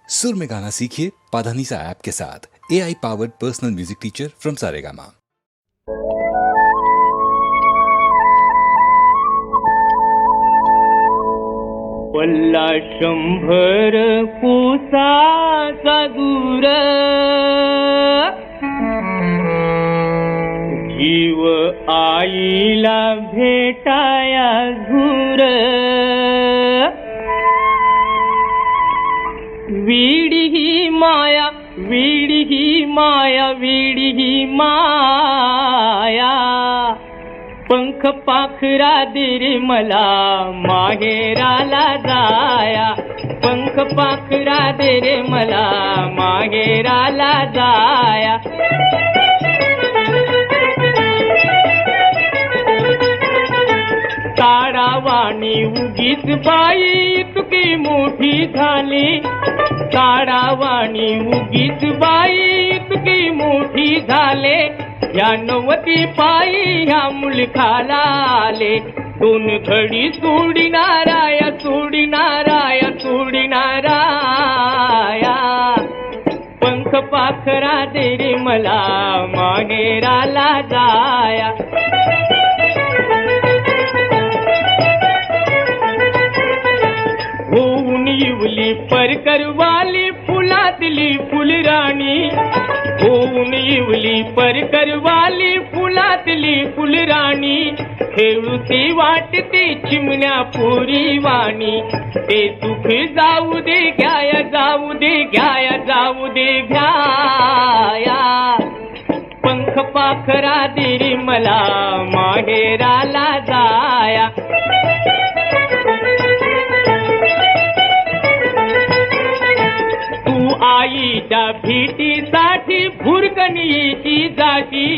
सुर में गाना सीखिए पाधानीसा ऐप के साथ। AI powered personal music teacher from Saregama. पल्ला 100 कोसाचा दूर, जीव आईला भेटाया झूर. वीडी ही माया, वीडी ही माया, वीडी ही माया. पंख पाखरा दे रे मला माहेराला जाया. पंख पाखरा दे रे मला माहेराला जाया. तारावाणी उगीच बाई इतकी मोठी झाली. तारावाणी उगीच बाई इतकी मोठी झाले. या 90 पायी ह्या मुलखाला आले. 2 घडी सोडिनाराया, सोडिनाराया, सोडिनाराया. पंख पाखरा दे रे मला माहेराला जाया. होऊन येवली परकरवाली फुलातली फुलराणी. होऊन येवली परकरवाली फुलातली फुलराणी. खेळूती वाटते चिमण्या पोरी वाणी. ते सुख जाऊ दे घ्याया, जाऊ दे घ्याया, जाऊ दे घ्याया. पंख पाखरा दे रे मला माहेराला जाया. तू आईच्या भेटीसाठी भुरकणीची जाशी.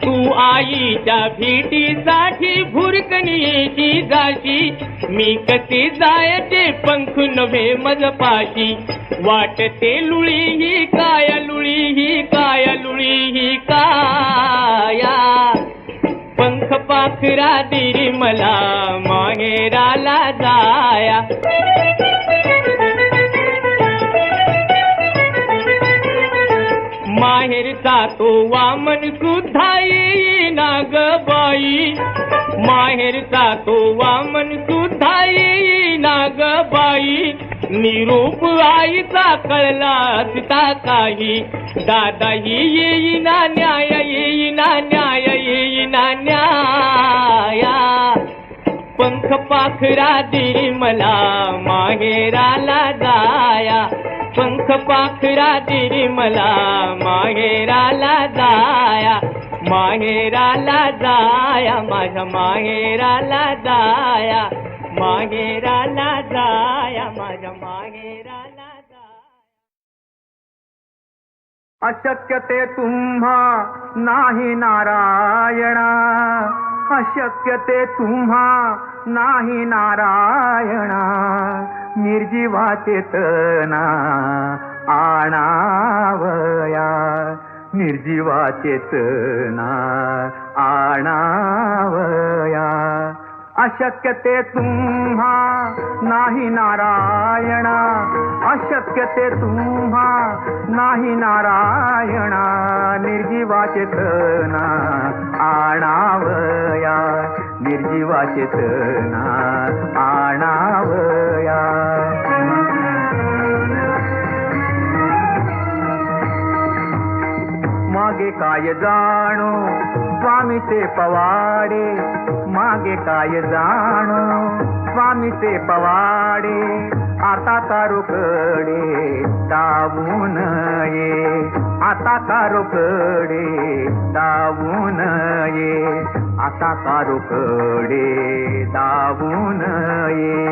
तू आईच्या भेटीसाठी भुरकणीची जाशी. मी कसे जायचे पंख नव्हे मजपाशी. वाटते लुळी ही काय, लुळी ही काय, लुळी ही काया. पंख पाखरा दे रे मला माहेराला जाया. माहेरचा तो वामन सुद्धा येईना ग बाई. माहेरचा तो वामन सुद्धा येईना ग बाई. निरोप आईचा कळला असता काही. दादाही येईना न्याय, येईना न्याय, येईना न्याया. पंख पाखरा दे रे मला माहेराला जाया. पंख पाखरा दे रे मला माहेराला जाया. माहेराला जाया, माझ्या माहेराला जाया. माहेराला जाया, माझ्या माहेराला जाया. अशक्य ते तुम्हा नाही नारायणा. अशक्य ते तुम्हा नाही नारायणा. निर्जीवा चेतना आणावया. निर्जीवा चेतना आणावया. अशक्य ते तुम्हा नाही नारायणा. अशक्य ते तुम्हा नाही नारायणा. निर्जीवा चेतना आणावया. निर्जीवा चेतना आणावया. मागे काय जाणो स्वामीचे पवाडे. मागे काय जाणो स्वामीचे पवाडे. आता कारोकडे दावून ये. आता कारोकडे दावून ये. आता कारोकडे दावून ये.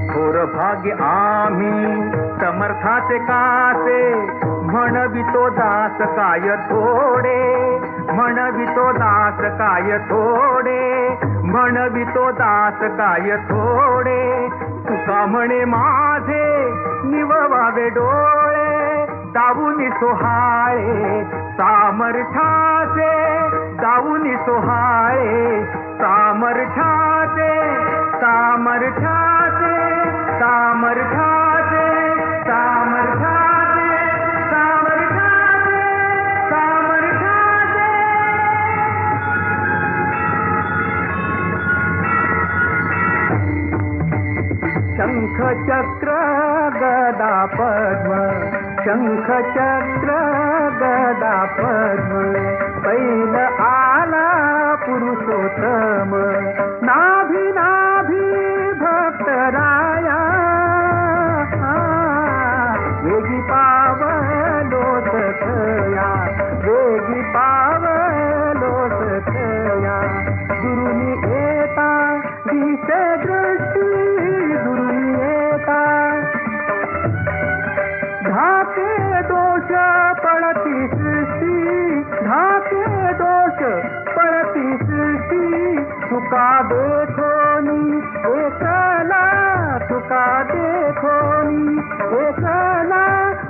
थोर भाग्य आम्ही समर्थाचे कासे. म्हणवितो दास काय थोडे. म्हणवितो दास काय थोडे. म्हणवितो दास काय थोडे. तुका म्हणे माझे निववावे डोळे. दावूनी सोहाळे सामर्थाचे. दावूनी सोहाळे सामर्थाचे. सामर्थ्याचे सामर्थ्याचे सामर्थ्याचे सामर्थ्याचे सामर्थ्याचे शंख चक्र गदा पद्म शंख चक्र गदा पद्म पैल आला पुरुषोत्तम नाभी नाभी भक्तराया वेगी पावलोत खया वेगी पावलोत खया गुरुनी येता दिसे दृष्टी गुरुनी येता धाके दोष पडती सृष्टी धाके दोष पडती सृष्टी तुका देखोनी एकला तुका देखोनी एकला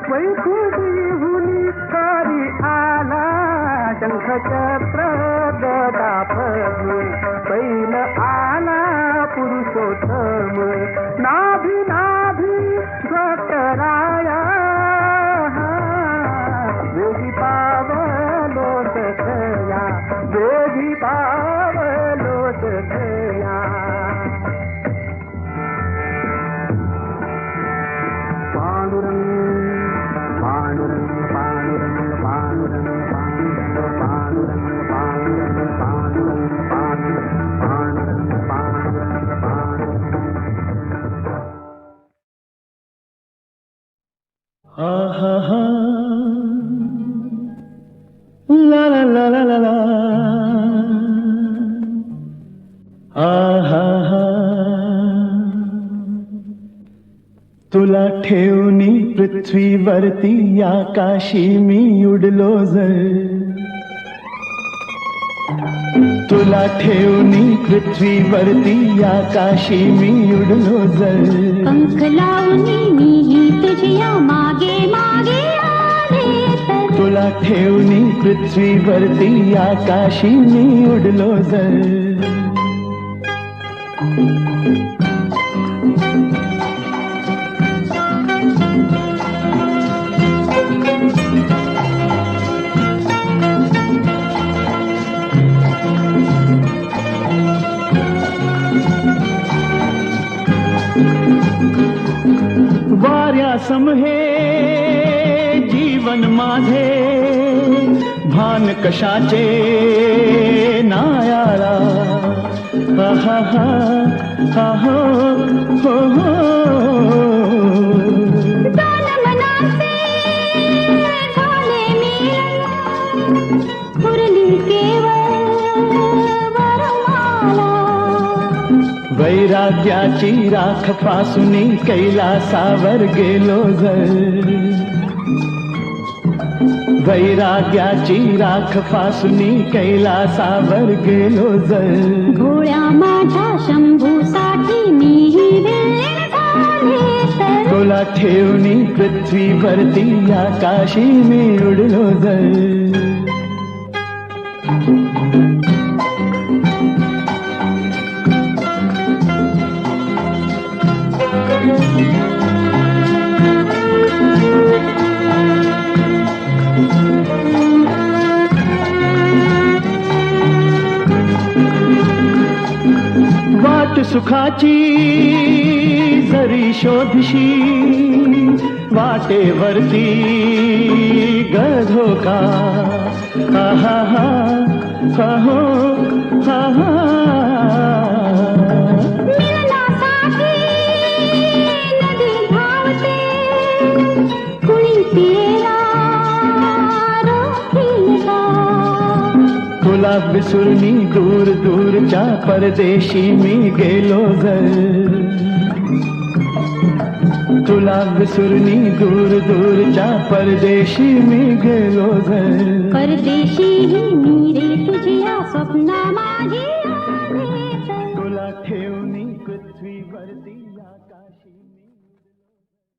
वैकुंठी हुनी हरी आला शंख चक्र गदा पद्म पैल आला पुरुषोत्तम नाभी नाभी भक्तराया वेगी पावलोत खया वेगी पावलोत खया पांडुरंग पांडुरंग पांडुरंग पांडुरंग पांडुरंग पांडुरंग पांडुरंग पांडुरंग पांडुरंग पांडुरंग पांडुरंग हा हा हा ला ला ला ला ला ला हा हा तुला ठेवणी पृथ्वीवरती आकाशी मी उडलो जर तुला ठेवणी पृथ्वीवरती आकाशी मी उडलो जर पंख लावणी मीही तुझ्या मागे मागे आले तर तुला ठेवणी पृथ्वीवरती आकाशी मी उडलो जर वाऱ्यासम हे जीवन माझे भान कशाचे नायाला हा हा हा हो हो हो दोन मनाचे झाले मिलन उरली केवळ वरमाला वैराग्याची राख फासुनी कैलासावर गेलो जर वैराग्याची राख फासुनी कैलासावर गेलो जर भोळ्या माझ्या शंभूसाठी मीही वेळ झाले तर तुला ठेवणी पृथ्वीवरती आकाशी मी उडलो जर वाट सुखाची जरी शोधशी वाटेवरती गधोका हा हा हा हा हो हा हा मिलनासाठी नदी धावते कुणी तिला रोखील का तुला विसुरणी दूर दूरच्या परदेशी मी गेलो जर तुला विसुरणी दूर दूरच्या परदेशी मी गेलो जर परदेशी ही मी रे तुझ्या स्वप्ना माझी आले तर तुला ठेवणी पृथ्वीवरती आकाशी मी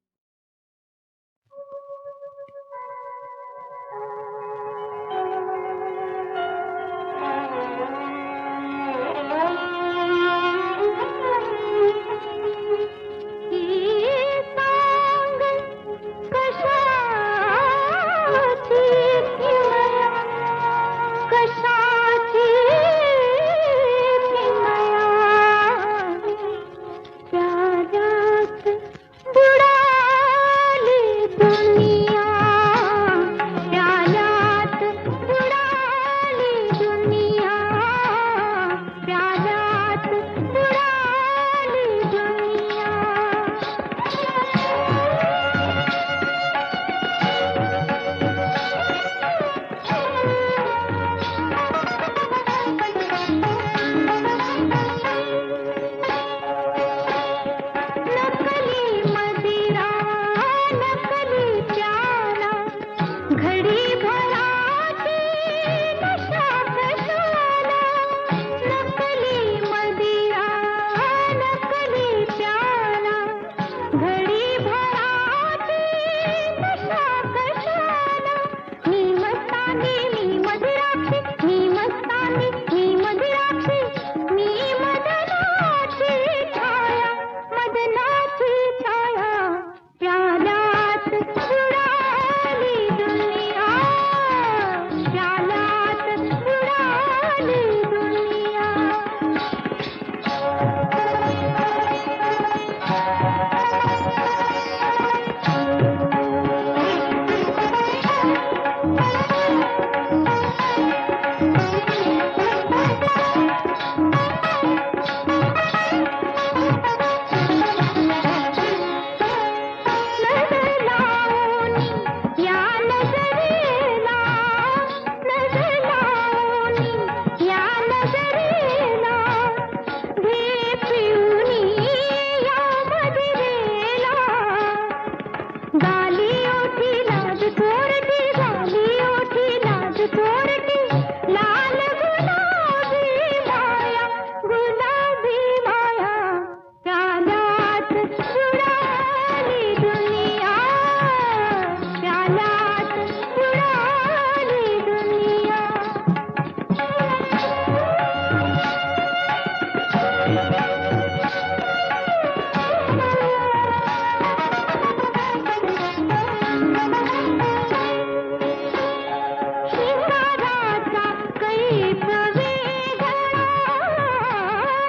शिंगाराचा कैफ वेगळा,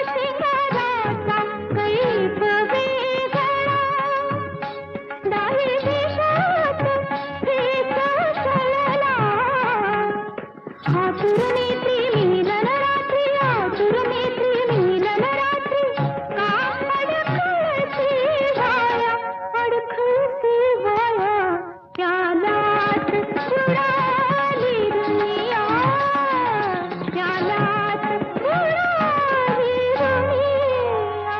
शिंगाराचा कैफ वेगळा, दाही दिशात फेस सळला. आतुर नेत्री मिलन रात्री, आतुर नेत्री मिलन रात्री, का अडखळती वाया, अडखळती वाया, त्यालाच उडाली दुनिया, त्यालाच उडाली दुनिया.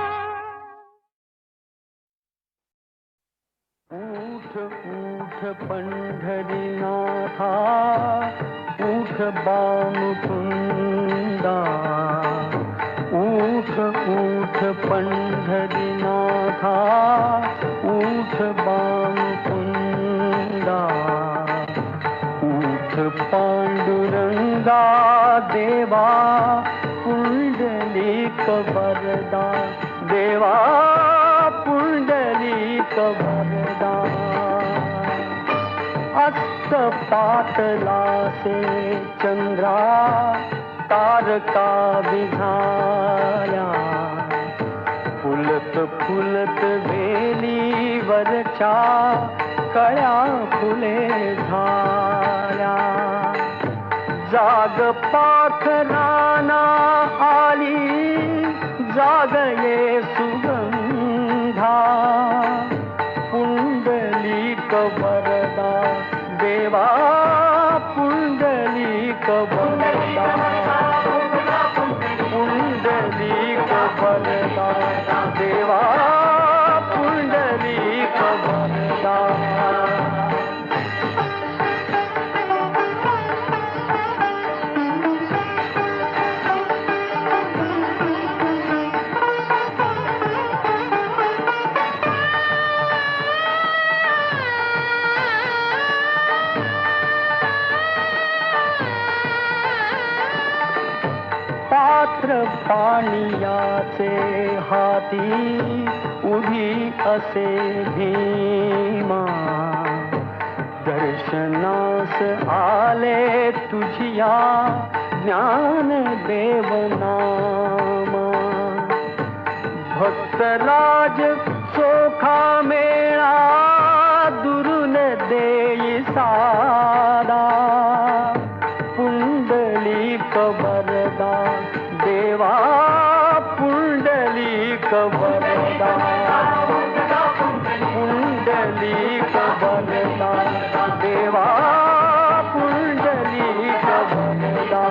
उठ उठ पंढरीनाथा, उठ बामुकुंदा, उठ उठ पंढरीनाथा, उठ बामुकुंदा, उठ पांडुरंगा देवा, पुंडलिक वरदा देवा, पुंडलिक वरदा. अस्त पातला से चंद्रा, तारका विझाल्या, फुलत फुलत वेली वरच्या, कळ्या फुले झाल्या. जाग पाखराना आली, जाग ये सुगंधा, पुंडलिक वरदा देवा, पुंडलिक वरदा, पुंडलिक वरदा देवा, पुंडलिक वरदा. पात्र पानियाचे हाती, उभी असे भीमा, दर्शनास आले तुझिया, ज्ञान देवनामा. भक्तराज सोखा मेळा, दुरून देई सादा, पुंडलिक वरदा देवा, पुंडलिक वरदा, पुंडलिक वरदा देवा, पुंडलिक वरदा.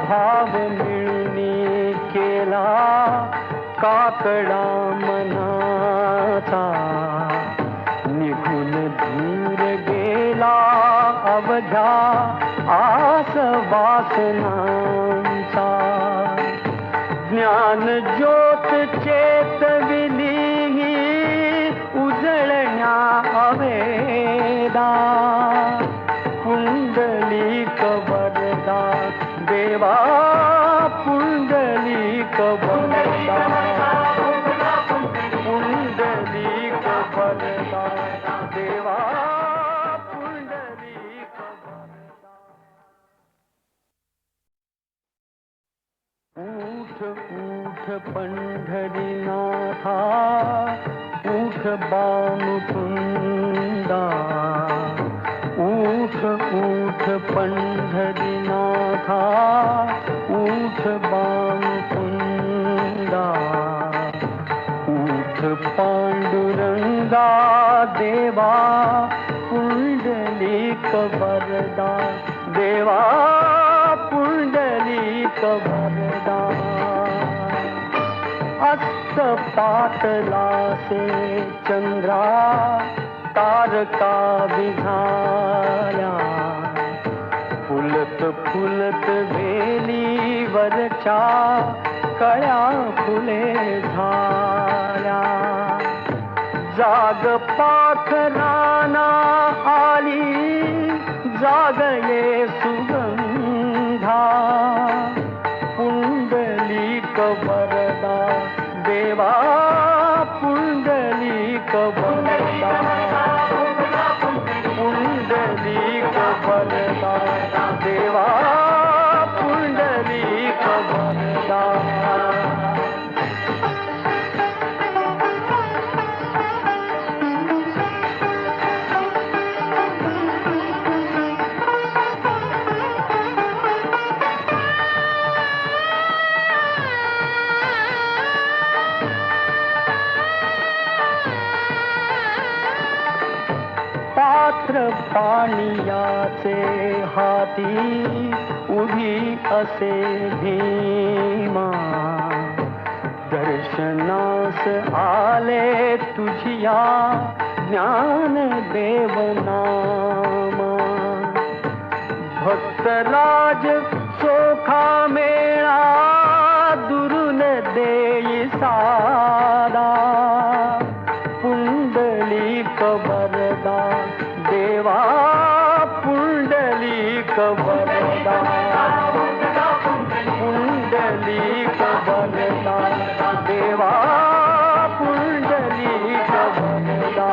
भाव मिळून केला काकडा मनाचा, निघून दूर गेला अवघ्या आस वासनांचा. ज्ञान ज्योत चेतविली उजळण्या अवेदा, पुंडलिक वरदा देवा, पुंडलिक वरदा, पुंडलिक वरदा देवा, पुंडलिक वरदा. उठ उठ पंढरीनाथा, उठ बामुकुंदा, उठ उठ पंढरीनाथा, उठ बामुकुंदा, उठ पांडुरंगा देवा, पुंडलिक वरदा देवा, पुंडलिक वरदा. अस्त पातला से चंद्रा तारका विझाल्या फुलत फुलत वेलीवरच्या कळ्या फुले झाल्या जाग पाखराना आली जाग ये सुगंधा पुंडलिक वरदा देवा पुंडलिक वरदा पुंडलिक वरदा देवा पुंडलिक वरदा पात्र पाणियाचे हाती उभी असे भीमा दर्शनास आले तुझिया ज्ञान देवनामा भक्तराज सोखा मेळा दुरून देई सादा पुंडलिक वरदा देवा पुंडलिक वरदा पुंडलिक वरदा देवा पुंडलिक वरदा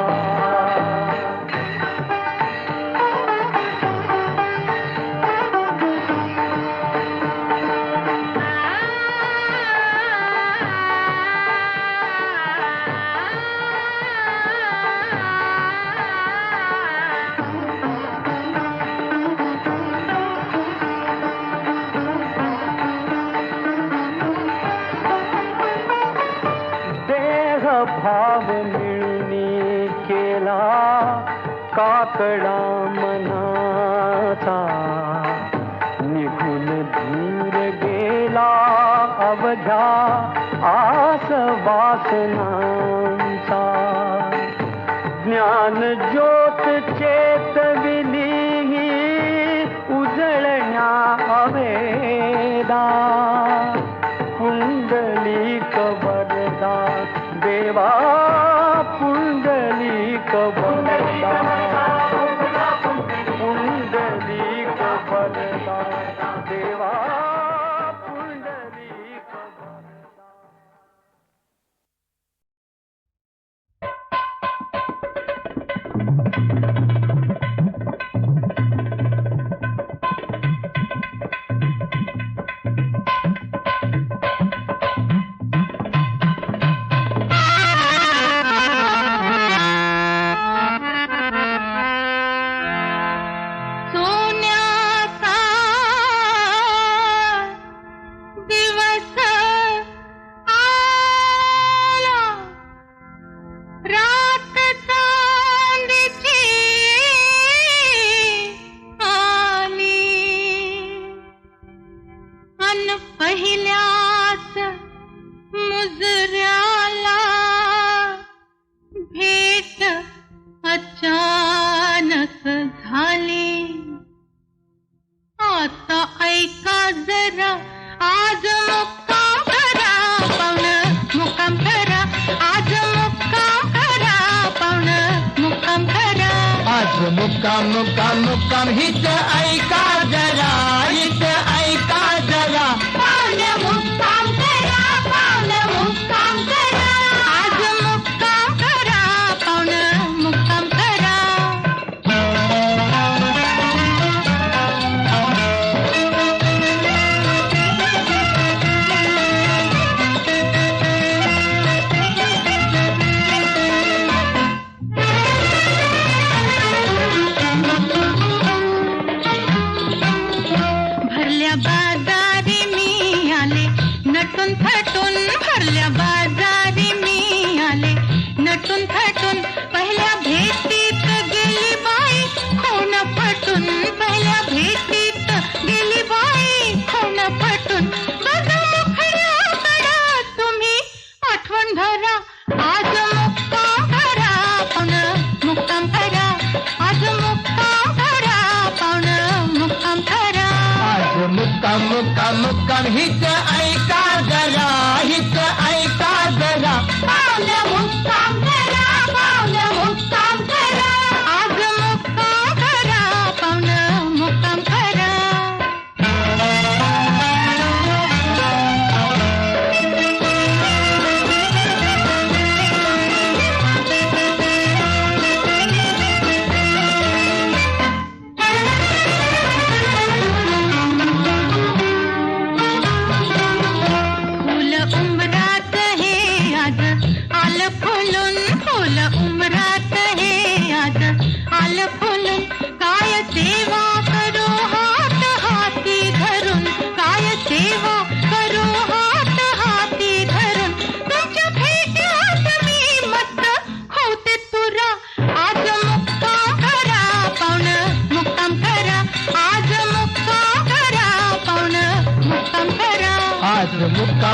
भाव मिळूनी केला काकडा मनाचा निघून दूर गेला अवघ्या आस वासनांचा ज्ञान ज्योत चेतविली उजळण्या अवेदा पुंडलिक वरदा देवा पुंडलिक वरदा पुंडलिक वरदा देवा पुंडलिक वरदा मुक्काम मुक्काम मुक्काम हित ऐका जरा हित ऐका जरा पाहुणे मुक्काम करा पाहुणे मुक्काम करा आज मुक्काम करा पाहुणे मुक्काम करा भरल्या बाजारी मी आले नटून थटून पहिल्या भेटीत गेली बाई खून फटून पहिल्या भेटीत गेली बाई खून फटून बघा मुखड्याकडं तुम्ही आठवण धर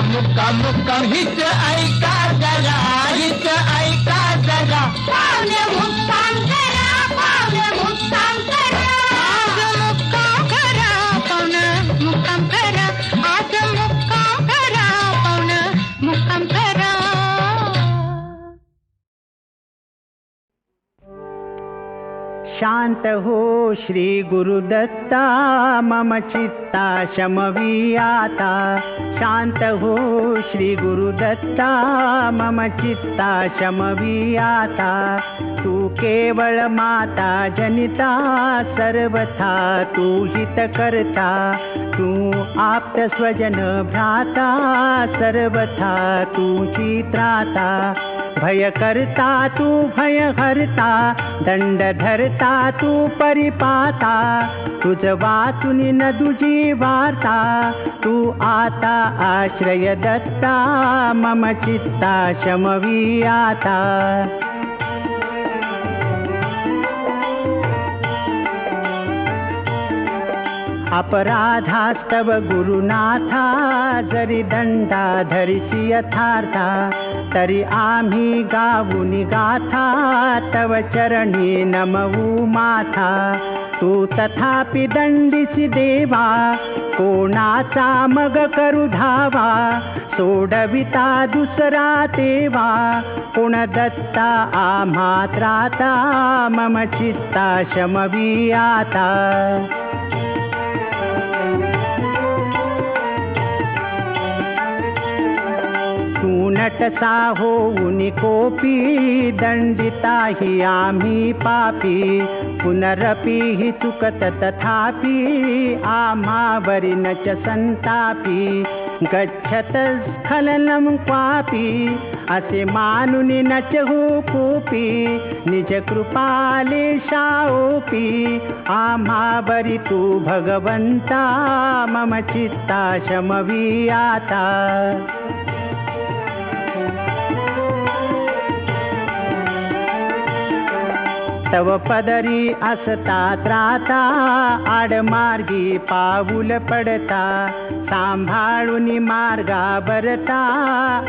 मुक्काम हिच ऐका जरा हिच ऐका जरा पाहुणे मुक्काम करा पाहुणे मुक्काम करा आज मुक्काम करा पाहुणे मुक्काम करा आज मुक्काम करा पाहुणे मुक्काम करा शांत हो श्री गुरुदत्ता मम चित्ता शमवी आता शांत हो श्री गुरुदत्ता मम चित्ता शमवी आता तू केवळ माता जनिता सर्वथा तू हित करता तू आप्त स्वजन भ्राता सर्वथा तुझी त्राता भय करता तू भय हरता दंड धरता तू परिपाता तुझ वाचून न तुझी वार्ता तू आता आश्रय दत्ता मम चित्ता शमवी आता अपराधास्तव गुरुनाथा जरी दंडा धरिसी यथार्था तरी आम्ही गाऊनी गाथा तव चरणी नमवू माथा तू तथापि दंडिसी देवा कोणाचा मग करू धावा सोडविता दुसरा तेवा पुण दत्ता आम्हा त्राता मम चित्ता शमवी आता नटसा होऊन कोपी दंडिता हि आम्ही पापी पुनरपि हि चुकत तथापि आम्हावरी न च संतापी गच्छत स्खलनं क्वापि असे मानुनी न च हो कोपी निज कृपालेशाओपी आम्हावरी तू भगवंता मम चित्ता शमवी आता तव पदरी असता त्राता आडमार्गी पाऊल पडता सांभाळून मार्गा बरता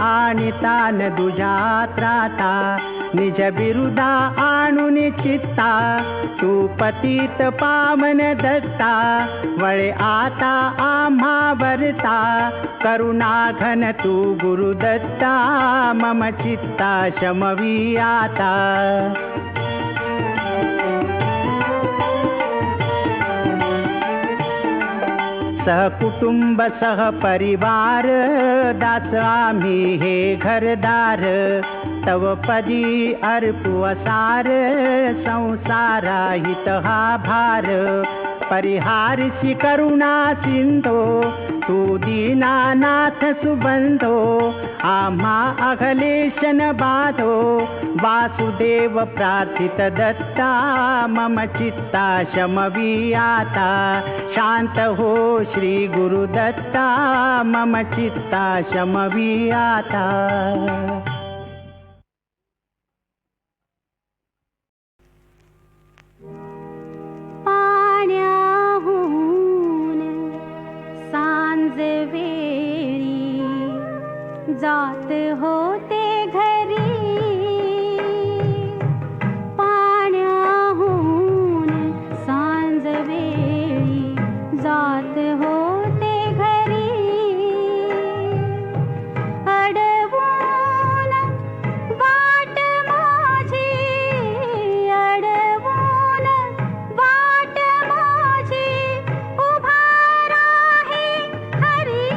आणि तान दुजा त्राता निज बिरुदा आणून चित्ता तू पतित पावन दत्ता वळे आता आम्हा वरता करुणा घन तू गुरुदत्ता मम चित्ता शमवी आता सहकुटुंब सहपरिवार दास आम्ही हे घरदार तव पदी अर्पू असार संसारा हित हा भार परिहारसी करुणा सिंधो तू दीनानाथ सुबंधो आम्हा अघलेशन बाधो वासुदेव प्रार्थित दत्ता मम चित्ता शमवी आता शांत हो श्री गुरुदत्ता मम चित्ता शमवी आता जात होते घरी पाण्याहून सांज वेळी जात होते घरी अडवून वाट माझी अडवून वाट माझी उभा राही हरी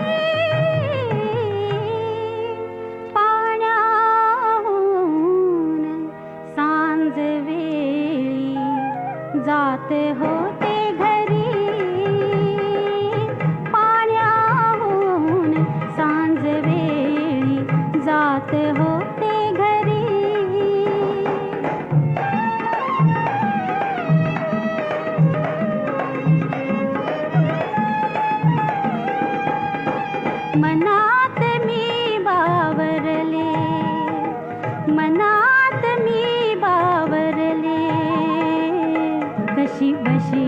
जात होते घरी पाण्याहून सांज वेळी जात होते घरी मनात मी बावरले मनात मी बावरले कशी बशी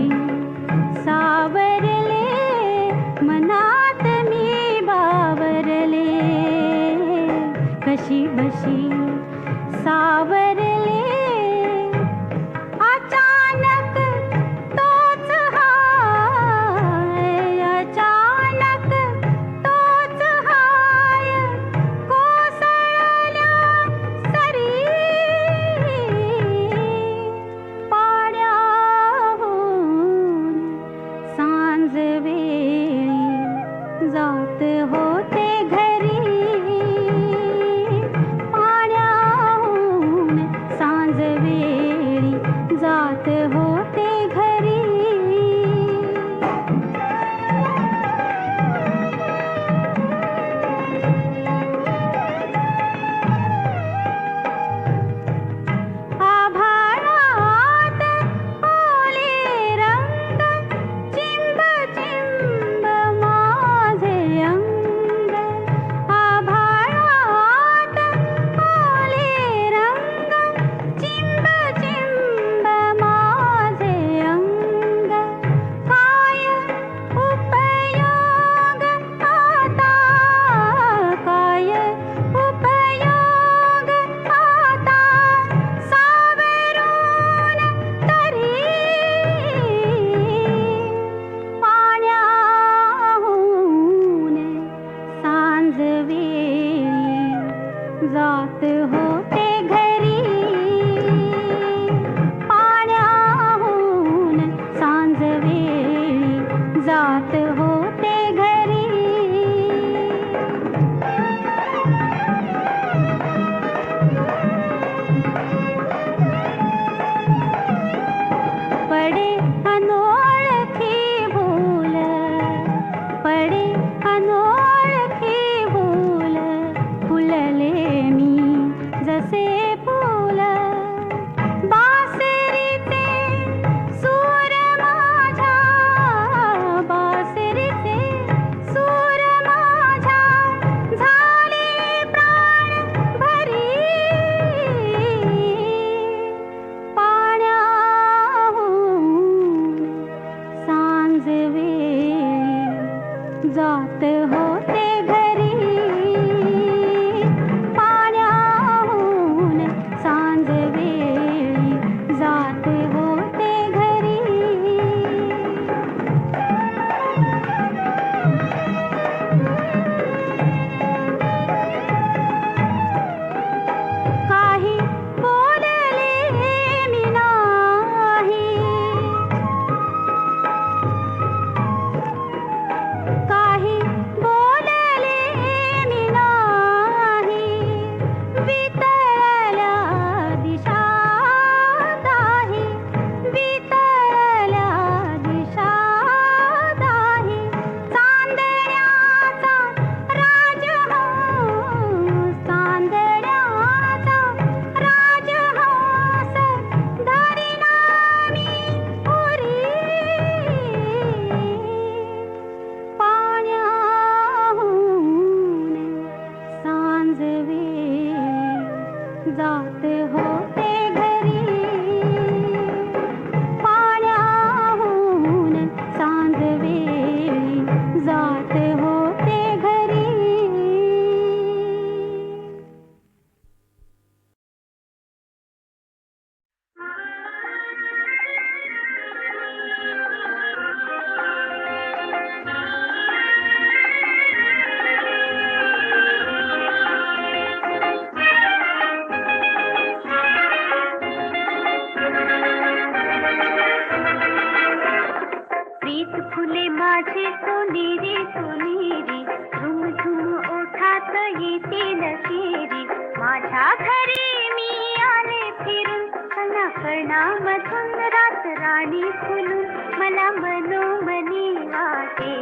माझी सोनेरी सोनेरी झुमझुम ओठात येतील केरी माझ्या घरी मी आले फिरून कणाकणामधून रात राणी फुलून मला मनोमनी वाटे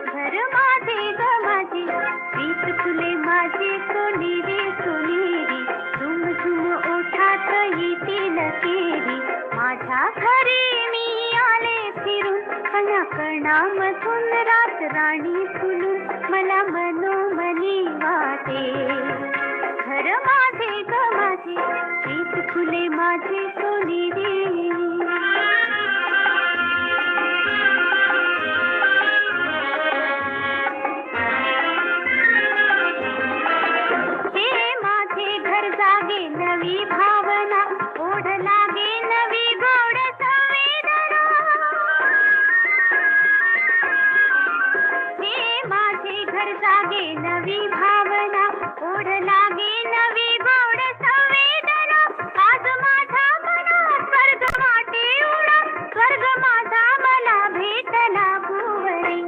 घर माझे ग माझे प्रीत फुले माझे सोनेरी सोनेरी झुमझुम ओठात येतील केरी माझ्या घरी मी आले फिरून कणाकणामधून रात राणी फुलून मला मनोमनी वाटे घर माझे ग माझे प्रीत फुले माझे सोनेरी जागे नवी भावना ओढ लागे नवी गोड संवेदना हे माझे घर जागे नवी भावना ओढ लागे नवी गोड संवेदना आज माझ्या मनात स्वर्ग वाटे उडा स्वर्ग माझा मला भेटला भुवरी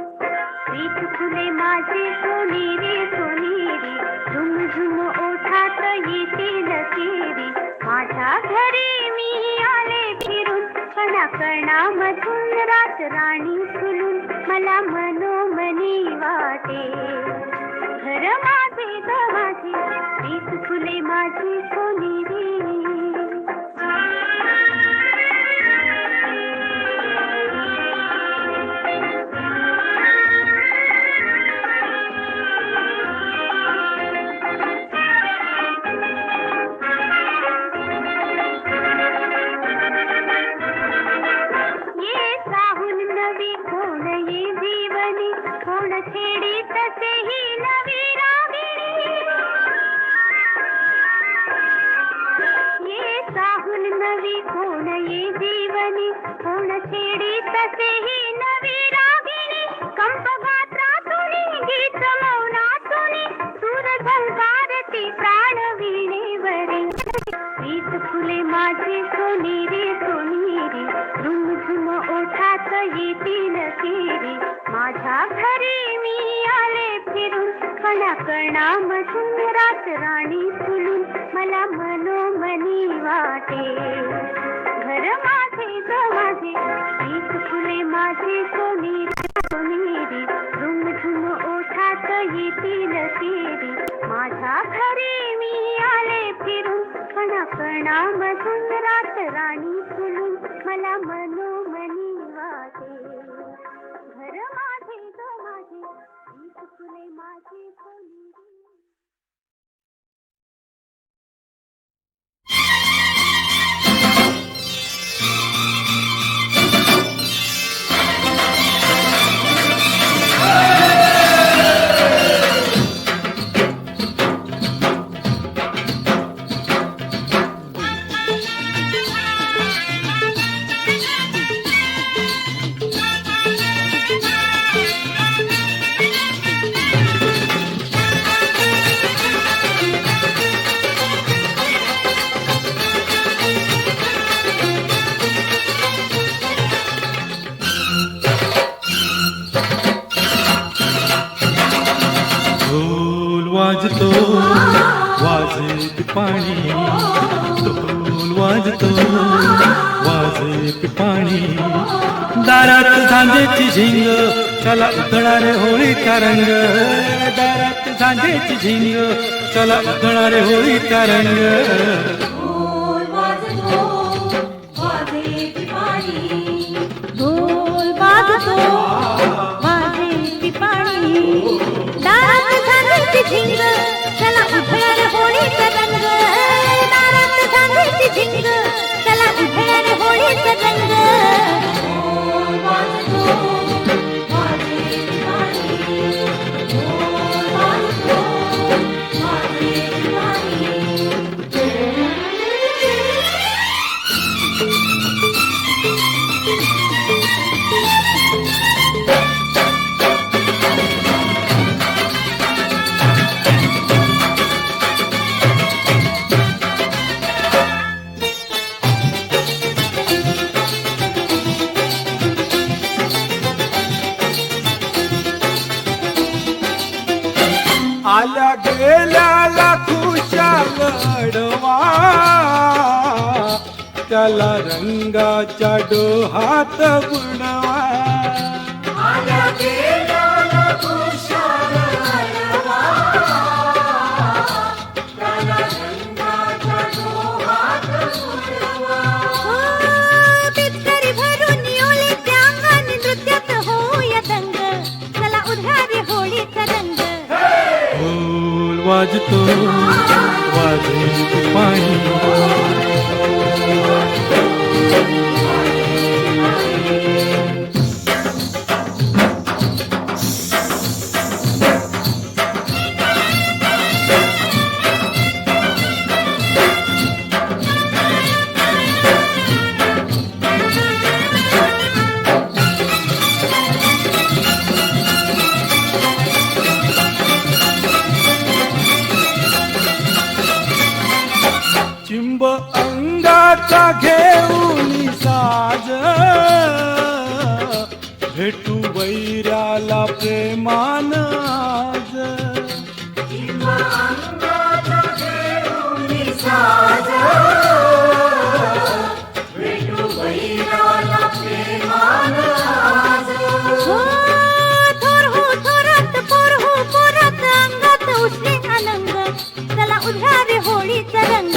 प्रीत फुले माझे सोनेरी सोनेरी झुमझुम ओठात येतील केरी माझ्या घरी मी आले फिरून कणाकणामधून रात राणी फुलून मला मनोमनी वाटे घर माझे ग माझे प्रीत फुले माझी सोनेरी छेडी तसेही नवी रागिणी ये साहून नवी कोण ये जीवनी कोण छेडी तसेही नवी रागिणी कंप गात्रातुनी गीत मौनातुनी सूर झंकारती प्राण वीणेवरी प्रीत फुले माझी सोनेरी सोनेरी झुमझुम ओठात येतील केरी माझ्या घरी मी आले फिरून कणाकणामधून रात राणी फुलून मला मनोमनी वाटे घर माझे ग माझे प्रीत फुले माझे सोनेरी सोनेरी झुमझुम ओठात येतील केरी माझ्या घरी मी आले फिरून कणाकणामधून रात राणी फुलून मला मनोमनी वाटे घर माझे ग माझे प्रीत फुले माझे सोनेरी वाजतो वाजे पिपाणी ढोल वाजतो वाजे पिपाणी दारात झांजेची झिंग चला उधळणारे होळीचा रंग दारात झांजेची झिंग चला उधळणारे होळीचा रंग ढोल वाजतो वाजे पिपाणी दारात झांजेची झिंग चला उधळणारे होळीचा रंग दारात झांजेची झिंग चला उधळणारे होळीचा रंग ढोल वाजतो वाजे पिपाणी ढोल वाजतो वाजे पिपाणी त्याला रंगाच्या डोहात बुडवा. पिचकारी भरून ओलीच्या अंगाने नृत्यात होऊया दंग. चला उधारी होळीचा रंग. ढोल वाजतो वाजवी पाणी. चिंब अंगाचा घेऊन साज भेटू वैराला प्रेमान आज. हो थोर हो थोरात पोर हो पोरात अंगात उठले आनंद. चला उधारी होळीचा रंग.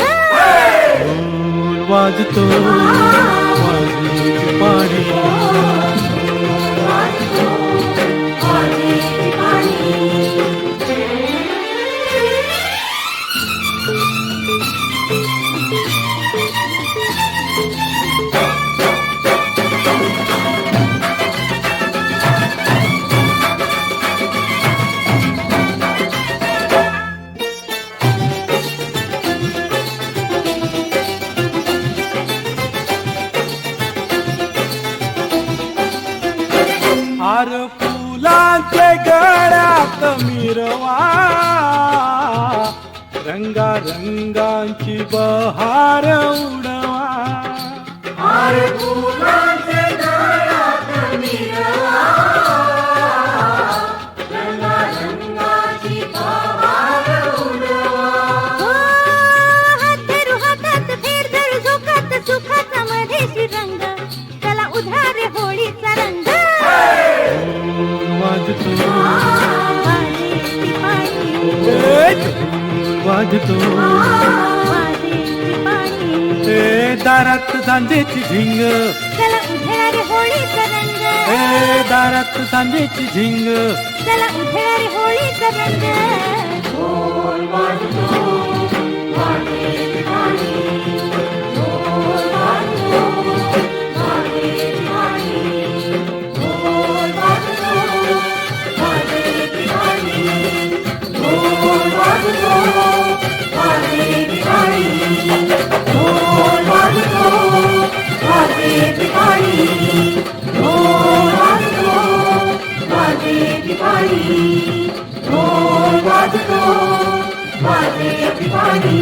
ढोल वाजतो वाजवी पाणी. हार फुलांचे गळ्यात मिरवा. रंगा रंगांची बहार उडवा. हो हात धरू हातात फेर धरू झोकात सुखाचा मधेशी रंग. चला उधारी होळीचा रंग. ढोल वाजतो वाजेची पाणी. ढोल वाजतो. वाजेची पाणी. दारात सांजेची झिंग. चला उधारी होळीचा रंग. दारात सांजेची झिंग. चला उधारी होळीचा रंग. ढोल वाजतो वाजे पिपाणी.